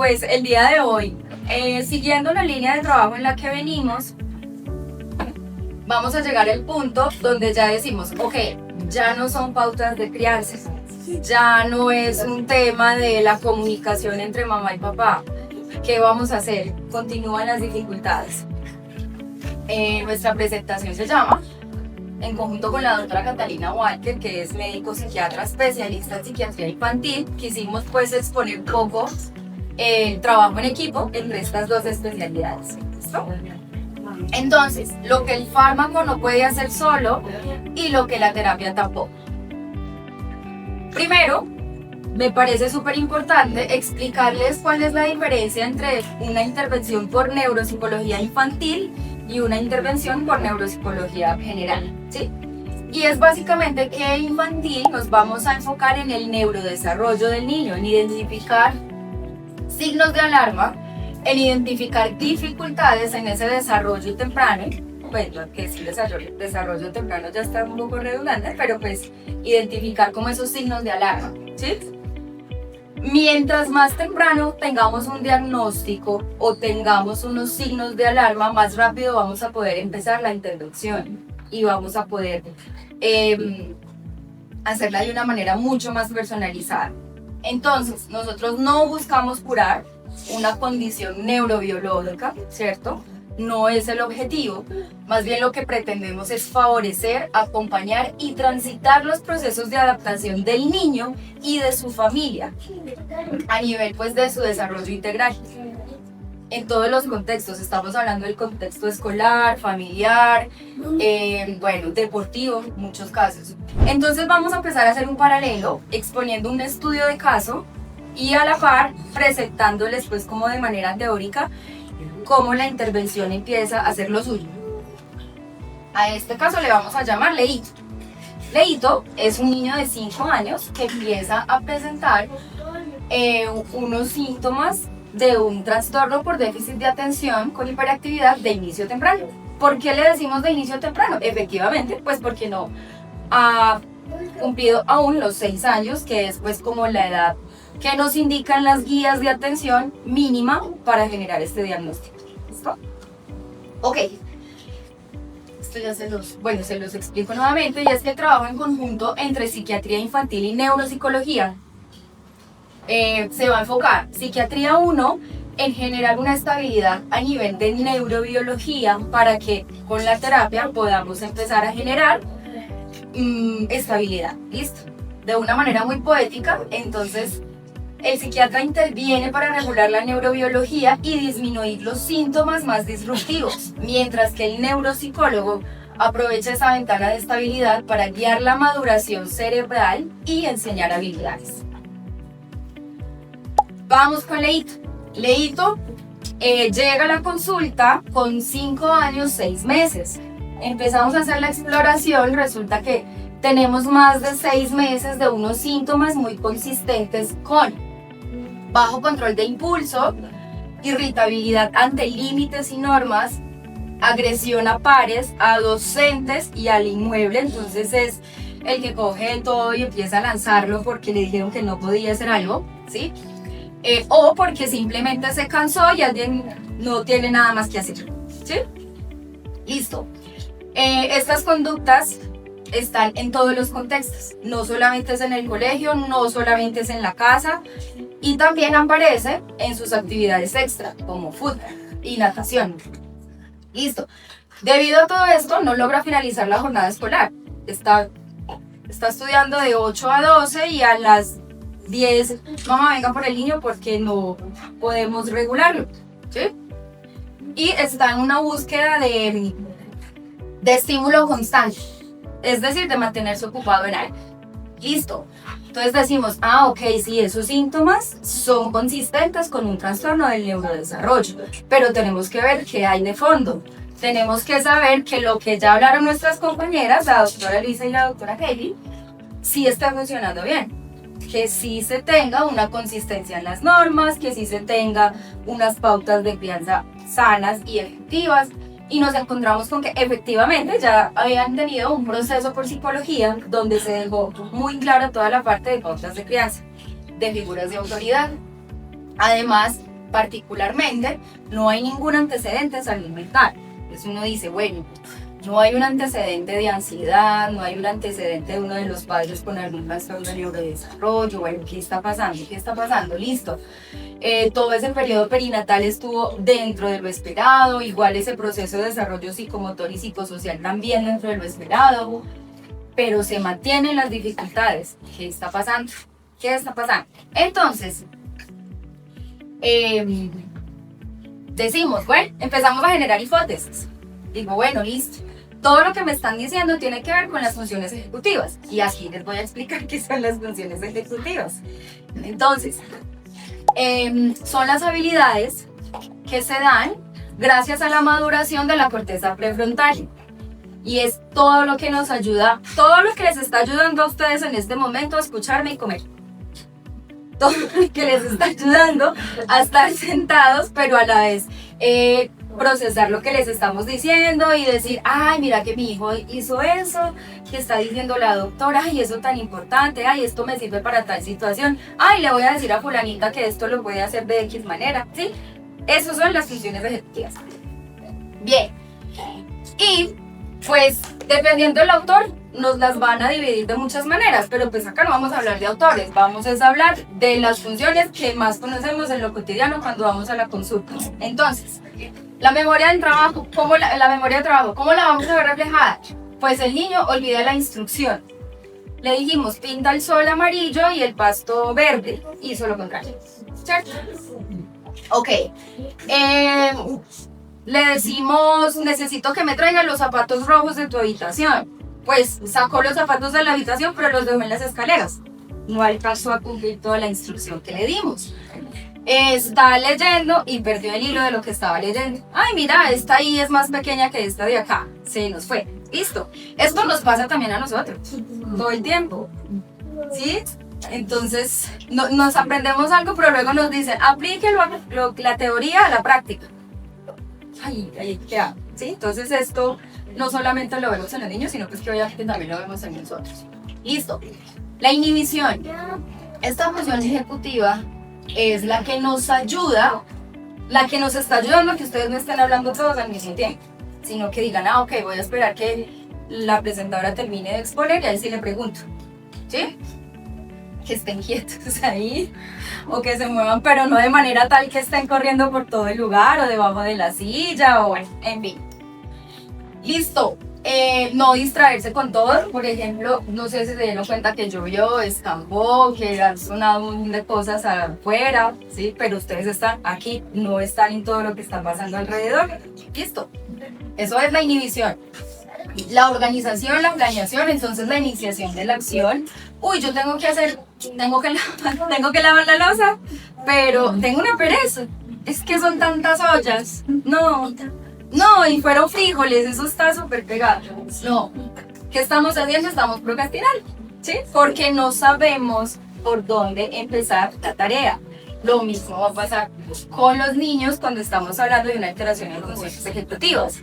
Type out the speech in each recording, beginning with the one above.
pues el día de hoy, siguiendo la línea de trabajo en la que venimos, vamos a llegar al punto donde ya decimos, ok, ya no son pautas de crianza, ya no es un tema de la comunicación entre mamá y papá. ¿Qué vamos a hacer? Continúan las dificultades. Nuestra presentación se llama, en conjunto con la doctora Catalina Walker, que es médico psiquiatra especialista en psiquiatría infantil, quisimos pues exponer un poco el trabajo en equipo entre estas dos especialidades. ¿Listo? Entonces, lo que el fármaco no puede hacer solo y lo que la terapia tampoco. Primero, me parece súper importante explicarles cuál es la diferencia entre una intervención por neuropsicología infantil y una intervención por neuropsicología general, ¿sí? Y es básicamente que infantil nos vamos a enfocar en el neurodesarrollo del niño, en identificar signos de alarma, en identificar dificultades en ese desarrollo temprano, pues que sí, desarrollo temprano ya está un poco redundante, pero pues identificar como esos signos de alarma, ¿sí? Mientras más temprano tengamos un diagnóstico o tengamos unos signos de alarma, más rápido vamos a poder empezar la intervención y vamos a poder hacerla de una manera mucho más personalizada. Entonces, nosotros no buscamos curar una condición neurobiológica, ¿cierto? No es el objetivo, más bien lo que pretendemos es favorecer, acompañar y transitar los procesos de adaptación del niño y de su familia a nivel pues de su desarrollo integral. En todos los contextos, estamos hablando del contexto escolar, familiar, bueno, deportivo, en muchos casos. Entonces vamos a empezar a hacer un paralelo exponiendo un estudio de caso y a la par presentándoles pues como de manera teórica cómo la intervención empieza a hacer lo suyo. A este caso le vamos a llamar Leito. Leito es un niño de 5 años que empieza a presentar unos síntomas de un trastorno por déficit de atención con hiperactividad de inicio temprano. ¿Por qué le decimos de inicio temprano? Efectivamente, pues porque no ha cumplido aún los 6 años, que es pues como la edad que nos indican las guías de atención mínima para generar este diagnóstico. ¿Listo? Ok. Esto ya se los explico nuevamente, y es que el trabajo en conjunto entre psiquiatría infantil y neuropsicología se va a enfocar, psiquiatría 1, en generar una estabilidad a nivel de neurobiología para que con la terapia podamos empezar a generar estabilidad. ¿Listo? De una manera muy poética, entonces el psiquiatra interviene para regular la neurobiología y disminuir los síntomas más disruptivos, mientras que el neuropsicólogo aprovecha esa ventana de estabilidad para guiar la maduración cerebral y enseñar habilidades. Vamos con Leito. Leito llega a la consulta con 5 años, 6 meses. Empezamos a hacer la exploración, resulta que tenemos más de 6 meses de unos síntomas muy consistentes con bajo control de impulso, irritabilidad ante límites y normas, agresión a pares, a docentes y al inmueble. Entonces es el que coge todo y empieza a lanzarlo porque le dijeron que no podía hacer algo, ¿sí? O porque simplemente se cansó y alguien no tiene nada más que hacer, ¿sí? Listo. Estas conductas están en todos los contextos, no solamente es en el colegio, no solamente es en la casa, y también aparece en sus actividades extra, como fútbol y natación. Listo. Debido a todo esto, no logra finalizar la jornada escolar. Está estudiando de 8 a 12 y a las 10, mamá, venga por el niño porque no podemos regularlo, ¿sí? Y está en una búsqueda de estímulo constante, es decir, de mantenerse ocupado en algo. Listo. Entonces decimos, ok, sí, esos síntomas son consistentes con un trastorno del neurodesarrollo, pero tenemos que ver qué hay de fondo. Tenemos que saber que lo que ya hablaron nuestras compañeras, la doctora Luisa y la doctora Kelly, sí está funcionando bien. Que sí se tenga una consistencia en las normas, que sí se tenga unas pautas de crianza sanas y efectivas. Y nos encontramos con que efectivamente ya habían tenido un proceso por psicología donde se dejó muy clara toda la parte de pautas de crianza, de figuras de autoridad. Además, particularmente, no hay ningún antecedente de salud mental. Entonces uno dice, bueno, no hay un antecedente de ansiedad, no hay un antecedente de uno de los padres con algún trastorno de neurodesarrollo. Bueno, ¿qué está pasando? ¿Qué está pasando? Listo. Todo ese periodo perinatal estuvo dentro de lo esperado, igual ese proceso de desarrollo psicomotor y psicosocial también dentro de lo esperado, pero se mantienen las dificultades. ¿Qué está pasando? ¿Qué está pasando? Entonces, decimos, bueno, empezamos a generar hipótesis. Digo, bueno, listo. Todo lo que me están diciendo tiene que ver con las funciones ejecutivas. Y aquí les voy a explicar qué son las funciones ejecutivas. Entonces, son las habilidades que se dan gracias a la maduración de la corteza prefrontal. Y es todo lo que nos ayuda, todo lo que les está ayudando a ustedes en este momento a escucharme y comer. Todo lo que les está ayudando a estar sentados, pero a la vez procesar lo que les estamos diciendo y decir, ay, mira que mi hijo hizo eso, que está diciendo la doctora, ay, eso tan importante, ay, esto me sirve para tal situación, ay, le voy a decir a fulanita que esto lo puede hacer de X manera, ¿sí? Esas son las funciones ejecutivas. Bien. Y, pues, dependiendo del autor, nos las van a dividir de muchas maneras, pero pues acá no vamos a hablar de autores, vamos a hablar de las funciones que más conocemos en lo cotidiano cuando vamos a la consulta. Entonces, la memoria del trabajo, ¿cómo la memoria de trabajo, ¿cómo la vamos a ver reflejada? Pues el niño olvida la instrucción. Le dijimos, pinta el sol amarillo y el pasto verde, hizo lo contrario, ¿cierto? Ok. Le decimos, necesito que me traigan los zapatos rojos de tu habitación. Pues sacó los zapatos de la habitación, pero los dejó en las escaleras. No alcanzó a cumplir toda la instrucción que le dimos. Está leyendo y perdió el hilo de lo que estaba leyendo. Ay, mira, esta ahí es más pequeña que esta de acá. Se nos fue. Listo. Esto nos pasa también a nosotros. Todo el tiempo. ¿Sí? Entonces, nos aprendemos algo, pero luego nos dicen, aplique la teoría a la práctica. Ay, ¿qué hago? ¿Sí? Entonces esto no solamente lo vemos en los niños, sino pues que obviamente también lo vemos en nosotros. Listo. La inhibición. Esta función ejecutiva es la que nos ayuda, la que nos está ayudando a que ustedes no estén hablando todos al mismo tiempo, sino que digan, ok, voy a esperar que la presentadora termine de exponer y ahí sí le pregunto, ¿sí? Que estén quietos ahí o que se muevan, pero no de manera tal que estén corriendo por todo el lugar o debajo de la silla o bueno, en fin. Listo. No distraerse con todo, por ejemplo, no sé si se dieron cuenta que llovió, escampó, que han sonado un montón de cosas afuera, ¿sí? Pero ustedes están aquí, no están en todo lo que está pasando alrededor. Listo. Eso es la inhibición. La organización, la planeación, entonces la iniciación de la acción. Uy, yo tengo que lavar la loza, pero tengo una pereza. Es que son tantas ollas. No, y fueron frijoles, eso está súper pegado. No, ¿qué estamos haciendo? Estamos procrastinando, ¿sí? Porque no sabemos por dónde empezar la tarea. Lo mismo va a pasar con los niños cuando estamos hablando de una alteración en funciones ejecutivas.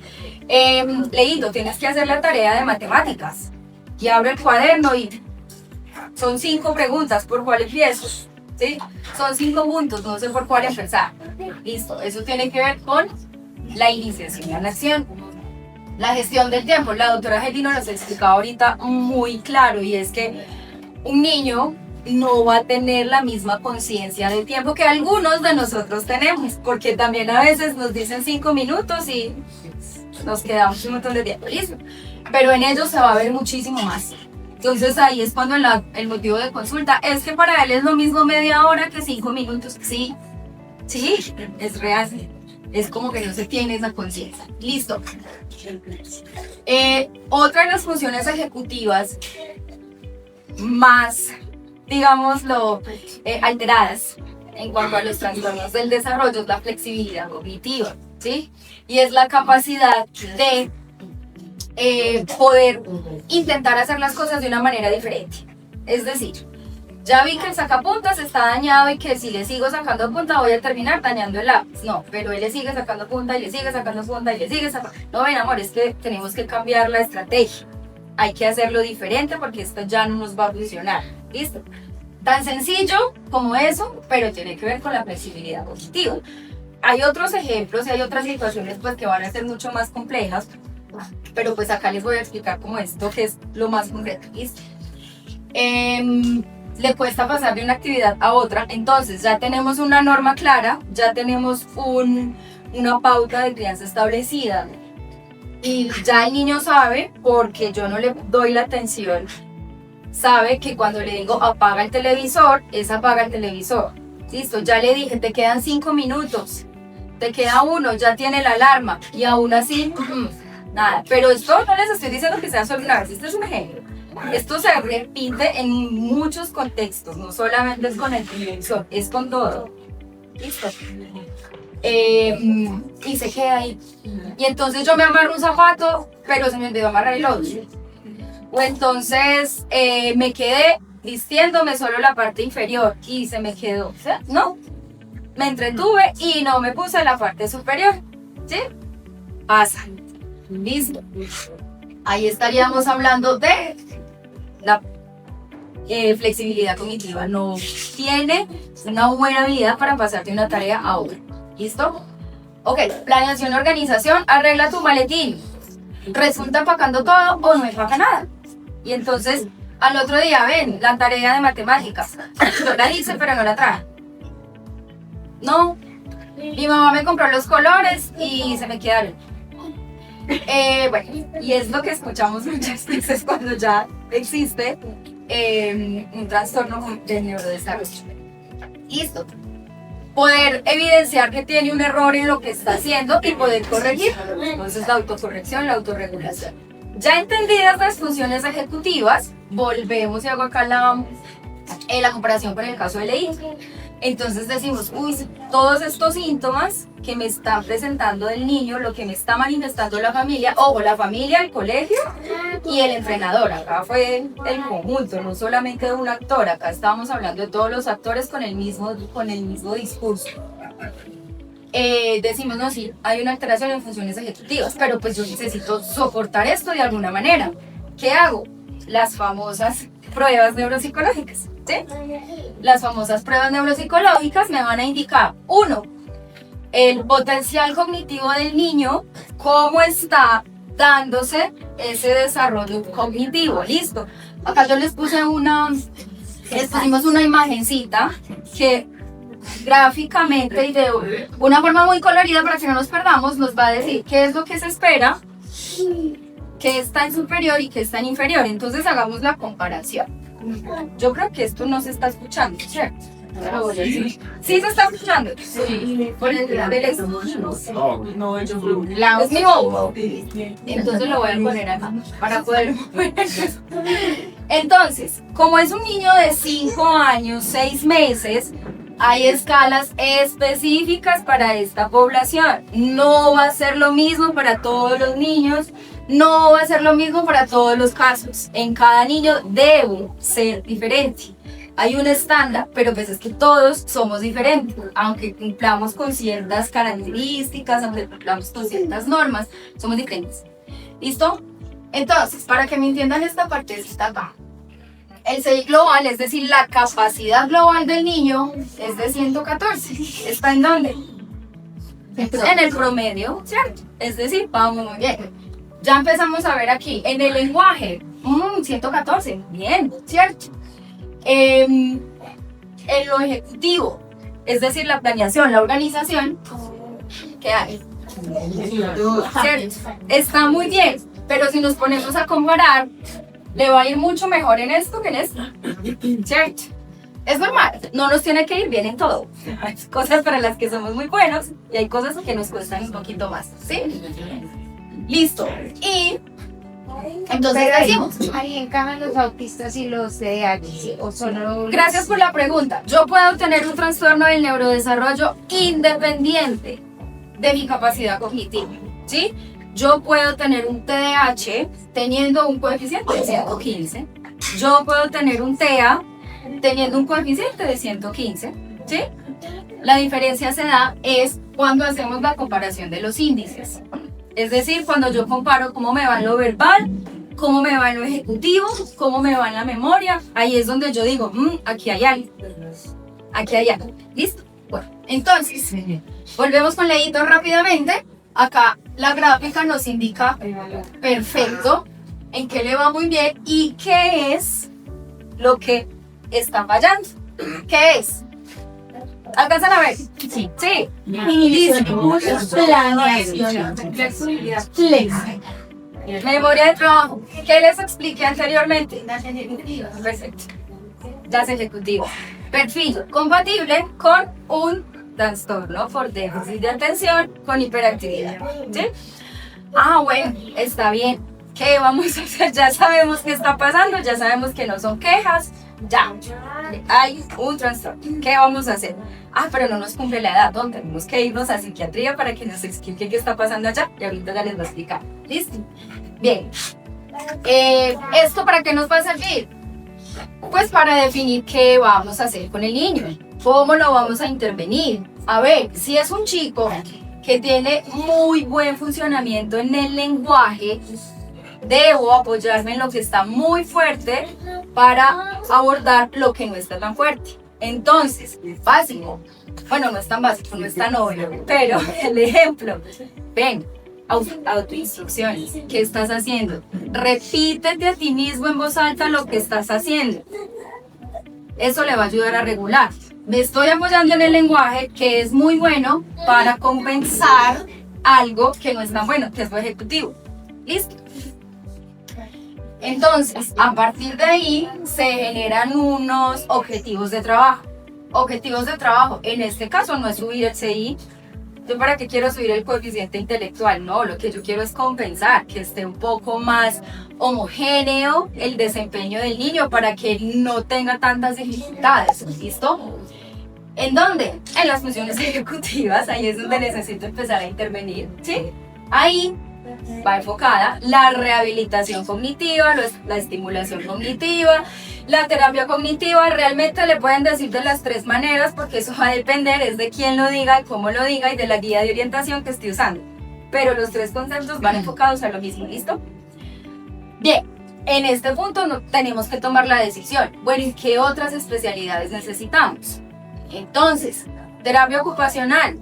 Leído, tienes que hacer la tarea de matemáticas. Y abre el cuaderno y son 5 preguntas, ¿por cuál empiezo? ¿Sí? Son 5 puntos, no sé por cuál empezar. Listo, eso tiene que ver con la iniciación a la acción. La gestión del tiempo, la doctora Gelino nos explicaba ahorita muy claro, y es que un niño no va a tener la misma conciencia del tiempo que algunos de nosotros tenemos, porque también a veces nos dicen 5 minutos y nos quedamos un montón de tiempo, listo. Pero en ellos se va a ver muchísimo más. Entonces ahí es cuando el motivo de consulta es que para él es lo mismo media hora que 5 minutos. Sí, es real. Es como que no se tiene esa conciencia. Listo. Otra de las funciones ejecutivas más, digámoslo, alteradas en cuanto a los trastornos del desarrollo es la flexibilidad cognitiva, ¿sí? Y es la capacidad de poder intentar hacer las cosas de una manera diferente. Es decir, ya vi que el sacapuntas está dañado y que si le sigo sacando punta voy a terminar dañando el lápiz. No, pero él le sigue sacando punta y le sigue sacando punta y le sigue sacando... No, ven amor, es que tenemos que cambiar la estrategia. Hay que hacerlo diferente porque esto ya no nos va a funcionar. ¿Listo? Tan sencillo como eso, pero tiene que ver con la flexibilidad cognitiva. Hay otros ejemplos y hay otras situaciones pues que van a ser mucho más complejas, pero pues acá les voy a explicar como esto, que es lo más concreto. ¿Listo? Le cuesta pasar de una actividad a otra, entonces ya tenemos una norma clara, ya tenemos una pauta de crianza establecida y ya el niño sabe, porque yo no le doy la atención, sabe que cuando le digo apaga el televisor, es apaga el televisor. Listo, ya le dije, te quedan 5 minutos, te queda 1, ya tiene la alarma y aún así, nada. Pero esto no les estoy diciendo que sea solo una vez, este es un ejemplo. Esto se repite en muchos contextos, no solamente es con el televisor, es con todo. Listo. Y se queda ahí. Y entonces yo me amarro un zapato, pero se me olvidó amarrar el otro. O entonces me quedé vistiéndome solo la parte inferior y se me quedó. No, me entretuve y no me puse la parte superior. ¿Sí? Pasa. Listo. Ahí estaríamos hablando de la flexibilidad cognitiva. No tiene una buena habilidad para pasar de una tarea a otra. ¿Listo? Ok, planeación, organización, arregla tu maletín. Resulta empacando todo o no empaca nada. Y entonces al otro día, ven, la tarea de matemáticas. Yo la hice pero no la traje. No, mi mamá me compró los colores y se me quedaron. Bueno, y es lo que escuchamos muchas veces cuando ya existe un trastorno del neurodesarrollo. Listo. Poder evidenciar que tiene un error en lo que está haciendo y poder corregirlo. Entonces la autocorrección, la autorregulación. Ya entendidas las funciones ejecutivas, volvemos y hago acá la comparación con el caso de Leí. Entonces decimos, uy, todos estos síntomas que me están presentando del niño, lo que me está manifestando la familia, ojo, la familia, el colegio y el entrenador. Acá fue el conjunto, no solamente de un actor, acá estábamos hablando de todos los actores con el mismo discurso. Decimos, no, sí, hay una alteración en funciones ejecutivas, pero pues yo necesito soportar esto de alguna manera. ¿Qué hago? Las famosas pruebas neuropsicológicas, ¿sí? Las famosas pruebas neuropsicológicas me van a indicar, 1, el potencial cognitivo del niño, cómo está dándose ese desarrollo cognitivo, listo. Acá yo les pusimos una imagencita que gráficamente y de una forma muy colorida para que no nos perdamos, nos va a decir qué es lo que se espera, qué está en superior y qué está en inferior. Entonces hagamos la comparación. Yo creo que esto no se está escuchando, ¿cierto? ¿Sí se está escuchando? Sí. Por el del no, yo creo. Es mi voz. Entonces lo voy a poner acá para poder mover. Entonces, como es un niño de 5 años, 6 meses, hay escalas específicas para esta población. No va a ser lo mismo para todos los niños, no va a ser lo mismo para todos los casos. En cada niño debe ser diferente. Hay un estándar, pero pues es que todos somos diferentes. Aunque cumplamos con ciertas características, aunque cumplamos con ciertas normas, somos diferentes. ¿Listo? Entonces, para que me entiendan esta partecita acá. El CI global, es decir, la capacidad global del niño es de 114. ¿Está en dónde? En el promedio, ¿cierto? Es decir, vamos muy bien. Ya empezamos a ver aquí, en el lenguaje, 114, bien, ¿cierto? En lo ejecutivo, es decir, la planeación, la organización, ¿qué hay? ¿Cierto? Está muy bien, pero si nos ponemos a comparar, le va a ir mucho mejor en esto que en esto, ¿cierto? Es normal, no nos tiene que ir bien en todo. Hay cosas para las que somos muy buenos y hay cosas que nos cuestan un poquito más, ¿sí? Listo. Y entonces decimos, ahí encajan los autistas y los TDAH o solo... Gracias por la pregunta. Yo puedo tener un trastorno del neurodesarrollo independiente de mi capacidad cognitiva, ¿sí? Yo puedo tener un TDAH teniendo un coeficiente de 115. Yo puedo tener un TEA teniendo un coeficiente de 115, ¿sí? La diferencia se da es cuando hacemos la comparación de los índices. Es decir, cuando yo comparo cómo me va en lo verbal, cómo me va en lo ejecutivo, cómo me va en la memoria. Ahí es donde yo digo, aquí hay algo. Aquí hay algo. ¿Listo? Bueno, entonces, volvemos con Leito rápidamente. Acá la gráfica nos indica perfecto en qué le va muy bien y qué es lo que está fallando. ¿Qué es? ¿Alcanzan a ver? Sí. Sí. Planeación. Flexibilidad. Flexibilidad. Memoria de trabajo. ¿Qué les expliqué anteriormente? Perfecto. Las ejecutivas. Perfil compatible con un trastorno por déficit de atención con hiperactividad. ¿Sí? Bueno, está bien. ¿Qué vamos a hacer? Ya sabemos qué está pasando, ya sabemos que no son quejas, ya hay un trastorno. ¿Qué vamos a hacer? Pero no nos cumple la edad, ¿no? Tenemos que irnos a psiquiatría para que nos explique qué está pasando allá y ahorita ya les voy a explicar. ¿Listo? Bien. ¿Esto para qué nos va a servir? Pues para definir qué vamos a hacer con el niño, cómo lo vamos a intervenir. A ver, si es un chico que tiene muy buen funcionamiento en el lenguaje, debo apoyarme en lo que está muy fuerte para abordar lo que no está tan fuerte. Entonces, básico, bueno, no es tan básico, no es tan obvio, pero el ejemplo, ven, autoinstrucciones, ¿qué estás haciendo? Repítete a ti mismo en voz alta lo que estás haciendo. Eso le va a ayudar a regular. Me estoy apoyando en el lenguaje, que es muy bueno para compensar algo que no es tan bueno, que es lo ejecutivo. ¿Listo? Entonces, a partir de ahí se generan unos objetivos de trabajo. Objetivos de trabajo, en este caso no es subir el CI. ¿Yo para qué quiero subir el coeficiente intelectual? No, lo que yo quiero es compensar, que esté un poco más homogéneo el desempeño del niño para que no tenga tantas dificultades. ¿Listo? ¿En dónde? En las funciones ejecutivas, ahí es donde necesito empezar a intervenir. ¿Sí? Ahí va enfocada la rehabilitación cognitiva, la estimulación cognitiva, la terapia cognitiva. Realmente le pueden decir de las tres maneras porque eso va a depender es de quién lo diga, cómo lo diga y de la guía de orientación que esté usando. Pero los tres conceptos van enfocados a lo mismo, ¿listo? Bien, en este punto tenemos que tomar la decisión. Bueno, ¿y qué otras especialidades necesitamos? Entonces, terapia ocupacional,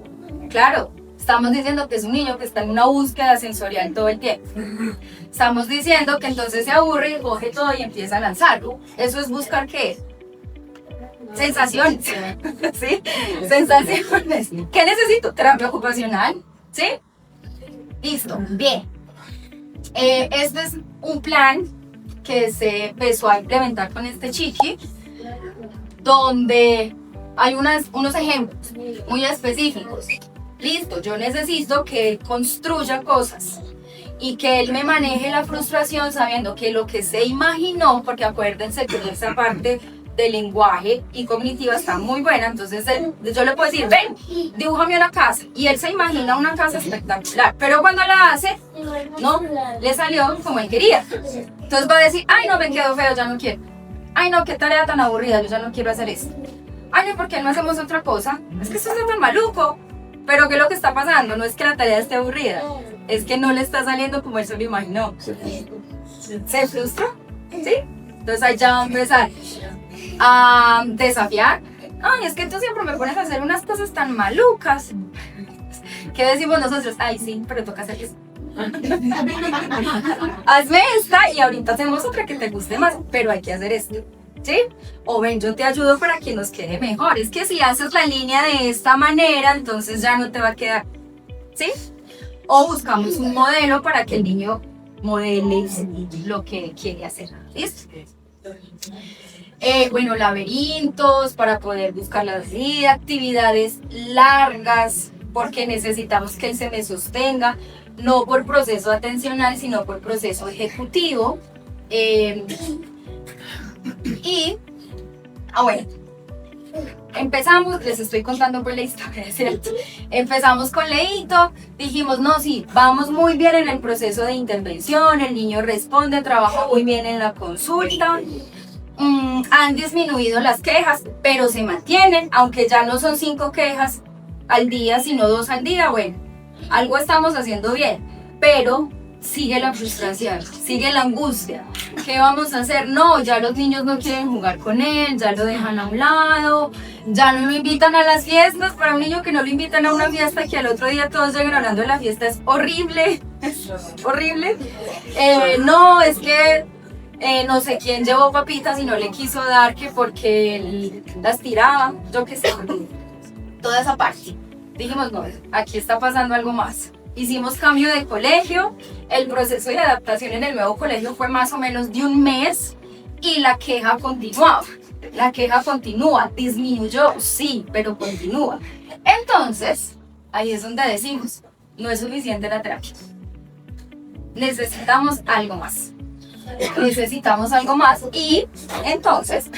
claro. Estamos diciendo que es un niño que está en una búsqueda sensorial todo el tiempo. Estamos diciendo que entonces se aburre y coge todo y empieza a lanzarlo. ¿Eso es buscar qué? Sensaciones. ¿Sí? Sensaciones. ¿Qué necesito? Terapia ocupacional. ¿Sí? Listo. Bien. Este es un plan que se empezó a implementar con este chiqui, donde hay unos ejemplos muy específicos. Listo, yo necesito que él construya cosas y que él me maneje la frustración sabiendo que lo que se imaginó, porque acuérdense que esa parte de lenguaje y cognitiva está muy buena, entonces yo le puedo decir, ven, dibújame una casa, y él se imagina una casa espectacular, pero cuando la hace, no, le salió como él quería. Entonces va a decir, ay no, me quedó feo, ya no quiero. Ay no, qué tarea tan aburrida, yo ya no quiero hacer eso. Ay no, ¿por qué no hacemos otra cosa? Es que esto está tan maluco. Pero ¿qué es lo que está pasando? No es que la tarea esté aburrida, es que no le está saliendo como él se lo imaginó. ¿Se frustra? ¿Sí? Entonces ahí ya va a empezar a desafiar. Ay, es que tú siempre me pones a hacer unas cosas tan malucas. ¿Qué decimos nosotros? Ay, sí, pero toca hacer eso. Hazme esta y ahorita hacemos otra que te guste más, pero hay que hacer esto. ¿Sí? O ven, yo te ayudo para que nos quede mejor. Es que si haces la línea de esta manera, entonces ya no te va a quedar. ¿Sí? O buscamos un modelo para que el niño modele lo que quiere hacer. ¿Listo? Bueno, laberintos para poder buscar las actividades largas, porque necesitamos que él se me sostenga, no por proceso atencional, sino por proceso ejecutivo. Bueno, empezamos, les estoy contando por la historia, ¿cierto? Empezamos con Leito, dijimos, no, sí, vamos muy bien en el proceso de intervención, el niño responde, trabaja muy bien en la consulta, han disminuido las quejas, pero se mantienen, aunque ya no son 5 quejas al día, sino 2 al día, bueno, algo estamos haciendo bien, pero sigue la frustración, sigue la angustia. ¿Qué vamos a hacer? No, ya los niños no quieren jugar con él, ya lo dejan a un lado, ya no lo invitan a las fiestas. Para un niño que no lo invitan a una fiesta, que al otro día todos llegan hablando de la fiesta, es horrible, es horrible. No, es que no sé quién llevó papitas y no le quiso dar, que porque él las tiraba, yo qué sé, toda esa parte. Dijimos, no, aquí está pasando algo más. Hicimos cambio de colegio, el proceso de adaptación en el nuevo colegio fue más o menos de un mes y la queja continuaba. La queja continúa, disminuyó, sí, pero continúa. Entonces, ahí es donde decimos, no es suficiente la terapia. Necesitamos algo más. Necesitamos algo más y entonces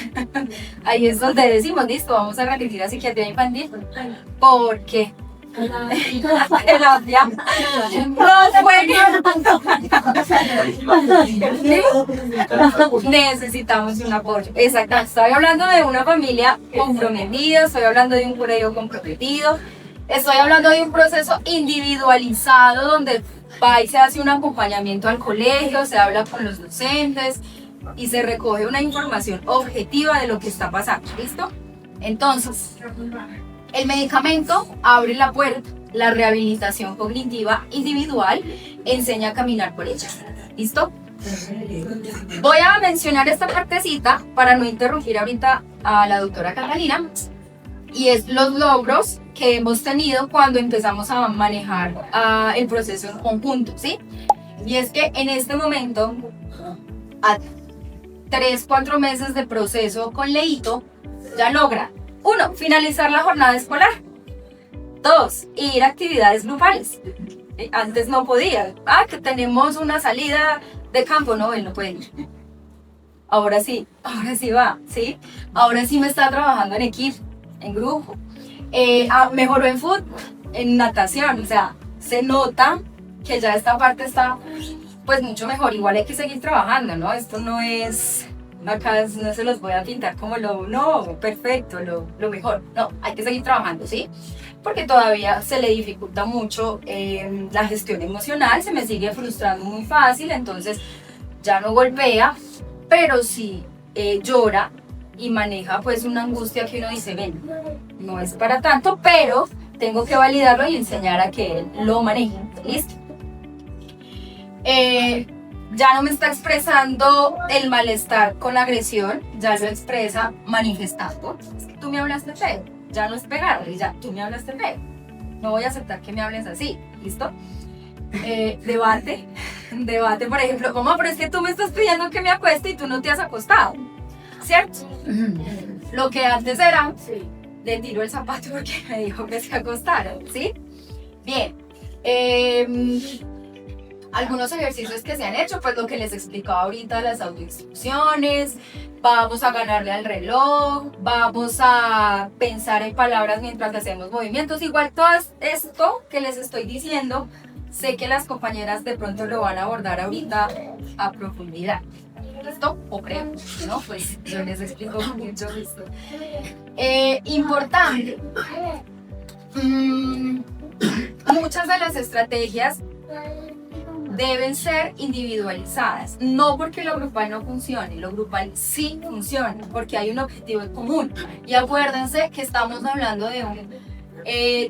ahí es donde decimos, listo, vamos a remitir a psiquiatría infantil porque terapia necesitamos un apoyo. Exacto, estoy hablando de una familia comprometida, estoy hablando de un colegio comprometido, estoy hablando de un proceso individualizado donde va y se hace un acompañamiento al colegio, se habla con los docentes y se recoge una información objetiva de lo que está pasando, ¿listo? Entonces, el medicamento abre la puerta, la rehabilitación cognitiva individual enseña a caminar por ella, ¿listo? Voy a mencionar esta partecita para no interrumpir ahorita a la doctora Catalina, y es los logros que hemos tenido cuando empezamos a manejar el proceso en conjunto, ¿sí? Y es que en este momento, a 3-4 meses de proceso con Leito, ya logra, 1, finalizar la jornada escolar, 2, ir a actividades grupales. Antes no podía, que tenemos una salida de campo, no, él no puede ir. Ahora sí va, ¿sí? Ahora sí me está trabajando en equipo, en grupo. Mejoró en fútbol, en natación, o sea, se nota que ya esta parte está pues mucho mejor. Igual hay que seguir trabajando, ¿no? Esto no es, acá no se los voy a pintar como perfecto, lo mejor. No, hay que seguir trabajando, ¿sí? Porque todavía se le dificulta mucho la gestión emocional, se me sigue frustrando muy fácil, entonces ya no golpea, pero sí llora y maneja pues una angustia que uno dice, ven, no es para tanto, pero tengo que validarlo y enseñar a que él lo maneje, ¿listo? Ya no me está expresando el malestar con la agresión, ya lo expresa manifestando. Es que tú me hablaste feo, ya no es pegarle, ya tú me hablaste feo. No voy a aceptar que me hables así, ¿listo? Debate, por ejemplo, mamá, pero es que tú me estás pidiendo que me acueste y tú no te has acostado, ¿cierto? Lo que antes era, le tiro el zapato porque me dijo que se acostara, ¿sí? Bien, algunos ejercicios que se han hecho, pues lo que les explicaba ahorita, las autoinstrucciones, vamos a ganarle al reloj, vamos a pensar en palabras mientras hacemos movimientos. Igual todo esto que les estoy diciendo, sé que las compañeras de pronto lo van a abordar ahorita a profundidad. ¿Listo? O creo, ¿no? Pues yo les explico con mucho gusto. Importante. Muchas de las estrategias deben ser individualizadas, no porque lo grupal no funcione, lo grupal sí funciona, porque hay un objetivo en común. Y acuérdense que estamos hablando de un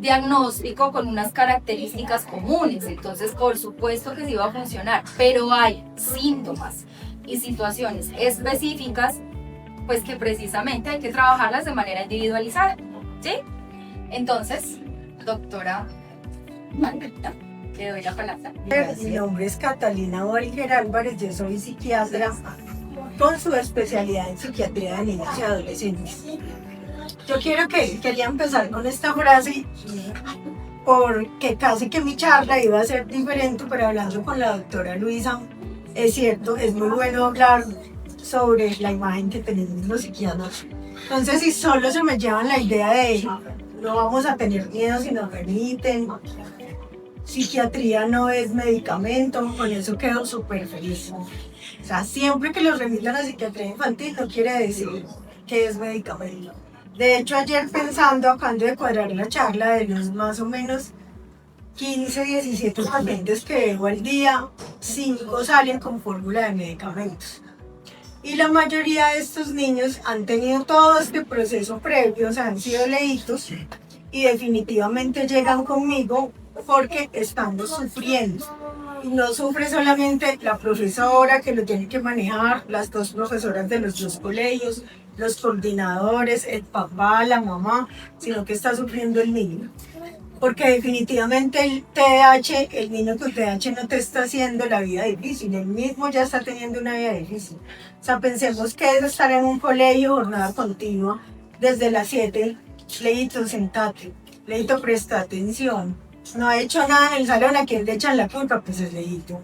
diagnóstico con unas características comunes, entonces por supuesto que sí va a funcionar, pero hay síntomas y situaciones específicas, pues que precisamente hay que trabajarlas de manera individualizada, ¿sí? Entonces, doctora Margarita, le doy la palabra. Mi nombre es Catalina Walker Álvarez, yo soy psiquiatra con su especialidad en psiquiatría de niños y adolescentes. Yo quería empezar con esta frase porque casi que mi charla iba a ser diferente, pero hablando con la doctora Luisa, es cierto, es muy bueno hablar sobre la imagen que tenemos los psiquiatras. Entonces, si solo se me llevan la idea de no vamos a tener miedo si nos permiten, psiquiatría no es medicamento, con eso quedo súper feliz. O sea, siempre que los remitan a psiquiatría infantil no quiere decir que es medicamento. De hecho, ayer pensando, acabando de cuadrar la charla de los más o menos 15, 17 pacientes que veo al día, 5 salen con fórmula de medicamentos. Y la mayoría de estos niños han tenido todo este proceso previo, o sea, han sido leídos y definitivamente llegan conmigo porque estamos sufriendo. Y no sufre solamente la profesora que lo tiene que manejar, las 2 profesoras de los 2 colegios, los coordinadores, el papá, la mamá, sino que está sufriendo el niño. Porque definitivamente el TDAH, el niño con TDAH no te está haciendo la vida difícil, él mismo ya está teniendo una vida difícil. O sea, pensemos que es estar en un colegio, jornada continua, desde las 7, Leito, sentate, Leito, presta atención. No ha hecho nada en el salón, ¿a quién le echan la culpa? Pues es Leito.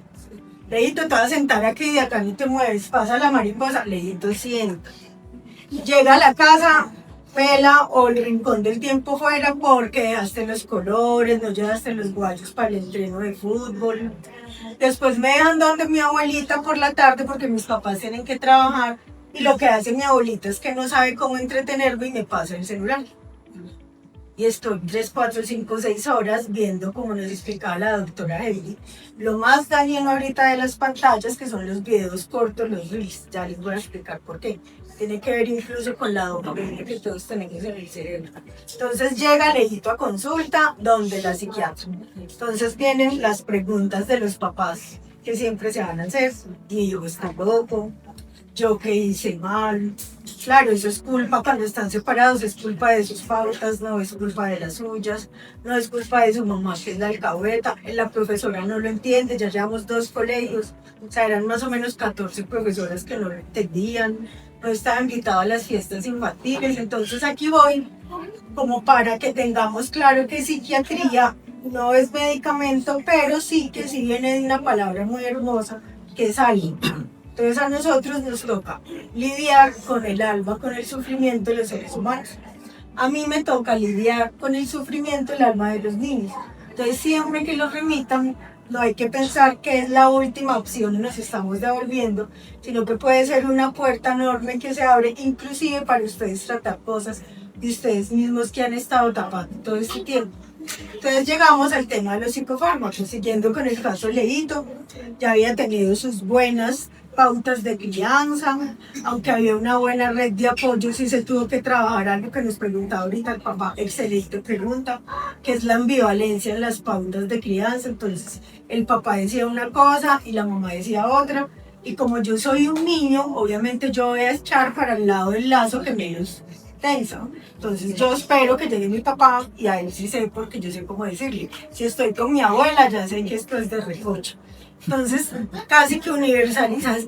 Leito, te vas a sentar aquí, de acá no te mueves, pasa la mariposa, Leito, sienta. Llega a la casa, pela o el rincón del tiempo fuera porque dejaste los colores, no llevaste los guayos para el entreno de fútbol. Después me dejan donde mi abuelita por la tarde porque mis papás tienen que trabajar y lo que hace mi abuelita es que no sabe cómo entretenerme y me pasa el celular. Y estoy 3, 4, 5, 6 horas viendo, como nos explicaba la doctora Heidi, lo más dañino ahorita de las pantallas, que son los videos cortos, los reels. Ya les voy a explicar por qué. Tiene que ver incluso con la dopamina que todos tenemos en el cerebro. Entonces llega Leito a consulta donde la psiquiatra. Entonces vienen las preguntas de los papás que siempre se van a hacer. Mi hijo está loco, yo qué hice mal. Claro, eso es culpa cuando están separados, es culpa de sus pautas, no es culpa de las suyas, no es culpa de su mamá que es la alcahueta, la profesora no lo entiende, ya llevamos 2 colegios, o sea, eran más o menos 14 profesoras que no lo entendían, no estaba invitado a las fiestas infantiles, entonces aquí voy como para que tengamos claro que psiquiatría no es medicamento, pero sí que sí viene de una palabra muy hermosa que es algo. Entonces a nosotros nos toca lidiar con el alma, con el sufrimiento de los seres humanos. A mí me toca lidiar con el sufrimiento del alma de los niños. Entonces siempre que los remitan, no hay que pensar que es la última opción y nos estamos devolviendo, sino que puede ser una puerta enorme que se abre inclusive para ustedes tratar cosas de ustedes mismos que han estado tapando todo este tiempo. Entonces llegamos al tema de los psicofármacos, siguiendo con el caso Leito, ya había tenido sus buenas pautas de crianza, aunque había una buena red de apoyo, sí se tuvo que trabajar algo que nos preguntaba ahorita el papá, excelente pregunta, que es la ambivalencia en las pautas de crianza. Entonces el papá decía una cosa y la mamá decía otra, y como yo soy un niño, obviamente yo voy a echar para el lado del lazo que menos tensa. Entonces yo espero que llegue mi papá y a él sí sé, porque yo sé cómo decirle. Si estoy con mi abuela, ya sé que esto es de recocha. Entonces, casi que universalidad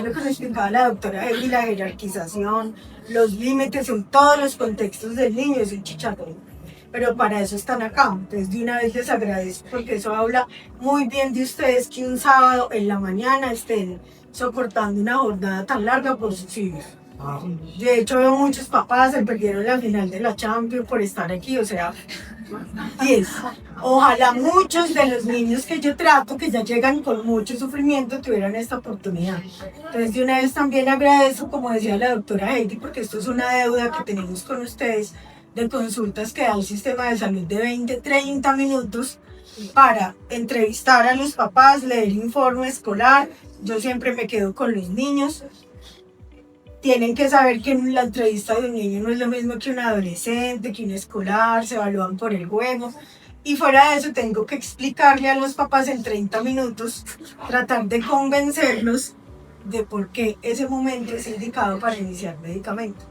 lo que nos explicaba la doctora Evi, la jerarquización, los límites en todos los contextos del niño, es un chicharrón. Pero para eso están acá. Entonces, de una vez les agradezco porque eso habla muy bien de ustedes que un sábado en la mañana estén soportando una jornada tan larga por sus hijos. De hecho, veo muchos papás se perdieron la final de la Champions por estar aquí, o sea, 10. Ojalá muchos de los niños que yo trato, que ya llegan con mucho sufrimiento, tuvieran esta oportunidad. Entonces, de una vez también agradezco, como decía la doctora Heidi, porque esto es una deuda que tenemos con ustedes, de consultas que da el sistema de salud de 20, 30 minutos para entrevistar a los papás, leer informe escolar. Yo siempre me quedo con los niños. Tienen que saber que la entrevista de un niño no es lo mismo que un adolescente, que un escolar, se evalúan por el juego. Y fuera de eso tengo que explicarle a los papás en 30 minutos, tratar de convencerlos de por qué ese momento es indicado para iniciar medicamento.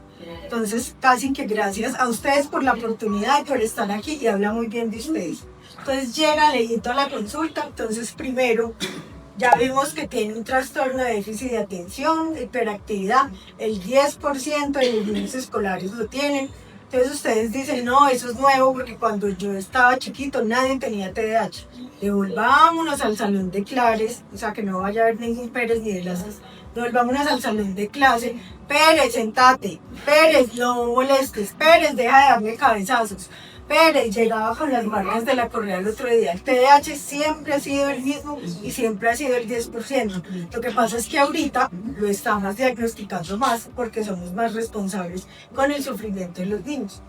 Entonces, casi que gracias a ustedes por la oportunidad y por estar aquí, y habla muy bien de ustedes. Entonces llega Leito a la consulta. Entonces primero ya vimos que tiene un trastorno de déficit de atención, de hiperactividad, el 10% de los niños escolares lo tienen. Entonces ustedes dicen, no, eso es nuevo porque cuando yo estaba chiquito nadie tenía TDAH. Devolvámonos al salón de clases, o sea que no vaya a haber ningún Pérez ni de las... Devolvámonos al salón de clase. Pérez, sentate. Pérez, no molestes. Pérez, deja de darme cabezazos. Pérez llegaba con las marcas de la correa el otro día. El TDAH siempre ha sido el mismo y siempre ha sido el 10%. Lo que pasa es que ahorita lo estamos diagnosticando más porque somos más responsables con el sufrimiento de los niños.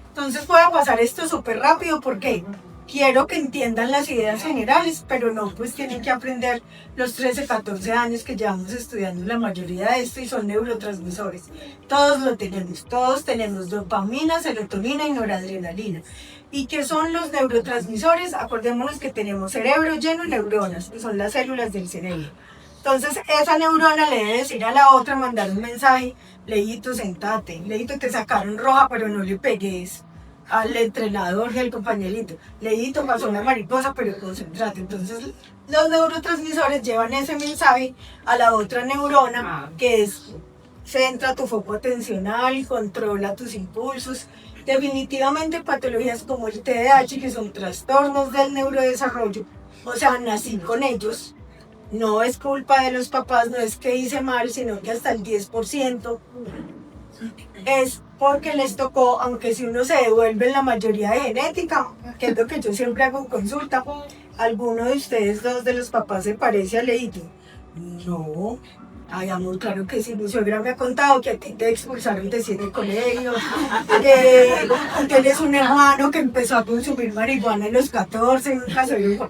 Entonces voy a pasar esto súper rápido porque quiero que entiendan las ideas generales, pero no, pues tienen que aprender los 13, 14 años que llevamos estudiando la mayoría de esto y son neurotransmisores. Todos lo tenemos, todos tenemos dopamina, serotonina y noradrenalina. ¿Y qué son los neurotransmisores? Acordémonos que tenemos cerebro lleno de neuronas, que son las células del cerebro. Entonces esa neurona le debe decir a la otra, mandar un mensaje: Leito, sentate, Leito, te sacaron roja, pero no le pegues al entrenador y al compañerito. Leito, pasó una mariposa, pero concentrate. Entonces los neurotransmisores llevan ese mensaje a la otra neurona, que es: centra tu foco atencional, controla tus impulsos. Definitivamente patologías como el TDAH, que son trastornos del neurodesarrollo, o sea, nací con ellos. No es culpa de los papás, no es que hice mal, sino que hasta el 10% es porque les tocó, aunque si uno se devuelve en la mayoría de genética, que es lo que yo siempre hago en consulta. ¿Alguno de ustedes dos de los papás se parece a Leito? No. Ay, amor, claro que sí. Mi suegra me ha contado que a ti te expulsaron de 7 colegios, que tienes un hermano que empezó a consumir marihuana en los 14, nunca soy un...